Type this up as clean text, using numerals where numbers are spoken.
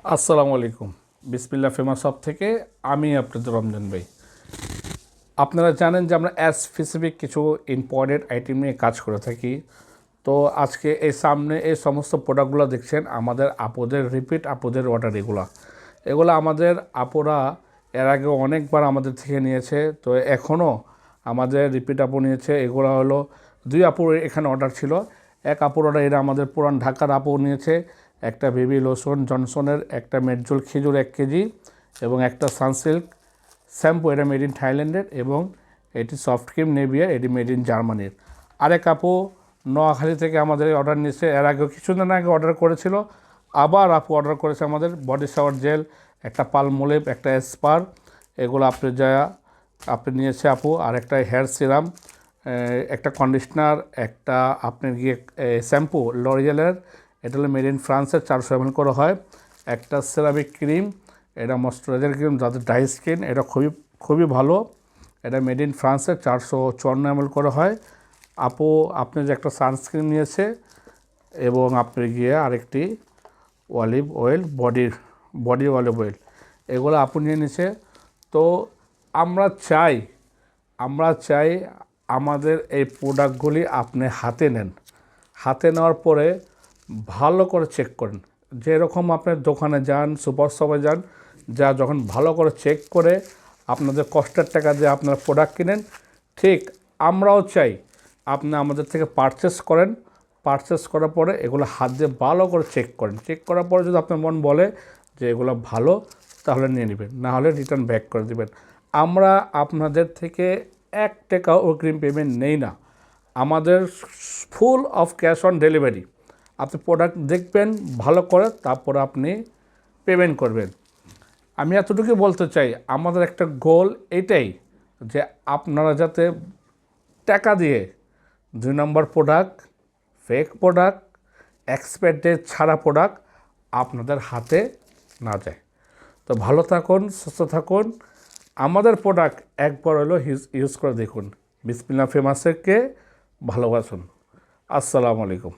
আসসালামু আলাইকুম। বিসমিল্লাহ ফেমাস শপ থেকে আমি আপনাদের রমজান ভাই। আপনারা জানেন যে আমরা স্পেসিফিক কিছু ইম্পর্টেন্ট আইটেম নিয়ে কাজ করে থাকি। তো আজকে এই সামনে এই সমস্ত প্রোডাক্টগুলো দেখছেন আমাদের আপুদের রিপিট আপুদের অর্ডার এগুলো আমাদের আপুরা এর আগে অনেকবার আমাদের থেকে নিয়েছে। তো এখনও আমাদের রিপিট আপু নিয়েছে। এগুলো হলো দুই আপুর এখানে অর্ডার ছিল। এক আপুর অর্ডার এরা আমাদের পুরান ঢাকার আপু নিয়েছে, একটা বেবি লোশন জনসনের, একটা মেডজুল খেজুর 1 কেজি এবং একটা সানসিল্ক শ্যাম্পু, এটা মেড ইন থাইল্যান্ডের, এবং এটি সফট ক্রিম নেভিয়ার, এটি মেড ইন জার্মানির। আরেক আপু নোয়াখালী থেকে আমাদের অর্ডার নিয়েছে। এর আগেও কিছুদিন আগে অর্ডার করেছিল, আবার আপু অর্ডার করেছে আমাদের বডি শাওয়ার জেল, একটা পালমোলিভ, একটা স্পার, এগুলো আপনি নিয়েছে আপু। আর একটা হেয়ার সিরাম, একটা কন্ডিশনার, একটা আপনার গিয়ে শ্যাম্পু লরিয়েলের, এটা হলো মেড ইন ফ্রান্সের 400 ml করে হয়। একটা সেরামিক ক্রিম, এটা ময়শ্চারাইজার ক্রিম যাদের ড্রাই স্কিন, এটা খুবই ভালো, এটা মেড ইন ফ্রান্সের 454 ml করে হয়। আপু আপনি যে একটা সানস্ক্রিন নিয়েছে এবং আপনি গিয়ে আরেকটি olive oil, body olive oil, এগুলো আপু নিয়ে নিছে। তো আমরা চাই আমাদের এই প্রোডাক্টগুলি আপনি হাতে নেন। হাতে নেওয়ার পরে ভালো করে চেক করেন। যেরকম আপনার দোকানে যান, সুপার শপে যান, যখন ভালো করে চেক করে আপনাদের কষ্টের টাকা দিয়ে আপনারা প্রোডাক্ট কিনেন, ঠিক আমরাও চাই আপনি আমাদের থেকে পারচেস করেন। পারচেস করার পরে এগুলো হাত দিয়ে ভালো করে চেক করেন। চেক করার পরে যদি আপনার মন বলে যে এগুলো ভালো, তাহলে নিয়ে নেবেন, না হলে রিটার্ন ব্যাক করে দেবেন। আমরা আপনাদের থেকে 1 টাকাও অগ্রিম পেমেন্ট নেই না। আমাদের full of cash on delivery. আপনি প্রোডাক্ট দেখবেন ভালো করে, তারপরে আপনি পেমেন্ট করবেন। আমি এতটুকু বলতে চাই, আমাদের একটা গোল এটাই যে আপনারা যাতে টাকা দিয়ে 2 number product, fake product, expire date ছাড়া প্রোডাক্ট আপনাদের হাতে না যায়। তো ভালো থাকুন, সুস্থ থাকুন। আমাদের প্রোডাক্ট একবার হলো ইউজ করে দেখুন। বিসমিল্লাহ ফেমাসকে ভালোবাসুন। আসসালামু আলাইকুম।